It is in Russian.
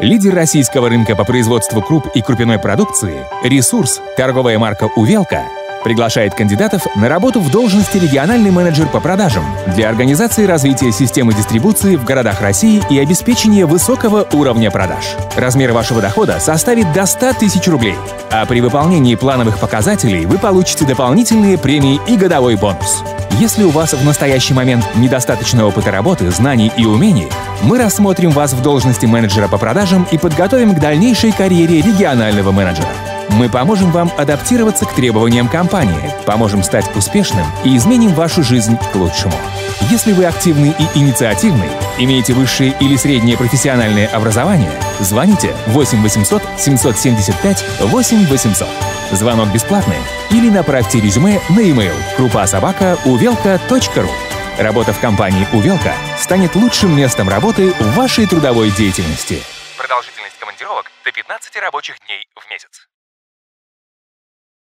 Лидер российского рынка по производству круп и крупяной продукции, «Ресурс», торговая марка «Увелка», приглашает кандидатов на работу в должности региональный менеджер по продажам для организации развития системы дистрибуции в городах России и обеспечения высокого уровня продаж. Размер вашего дохода составит до 100 тысяч рублей, а при выполнении плановых показателей вы получите дополнительные премии и годовой бонус. Если у вас в настоящий момент недостаточно опыта работы, знаний и умений, мы рассмотрим вас в должности менеджера по продажам и подготовим к дальнейшей карьере регионального менеджера. Мы поможем вам адаптироваться к требованиям компании, поможем стать успешным и изменим вашу жизнь к лучшему. Если вы активный и инициативный, имеете высшее или среднее профессиональное образование, звоните 8 800 775 8 800. Звонок бесплатный или направьте резюме на e-mail krupa@uvelka.ru. Работа в компании «Увелка» станет лучшим местом работы в вашей трудовой деятельности. Продолжительность командировок до 15 рабочих дней в месяц.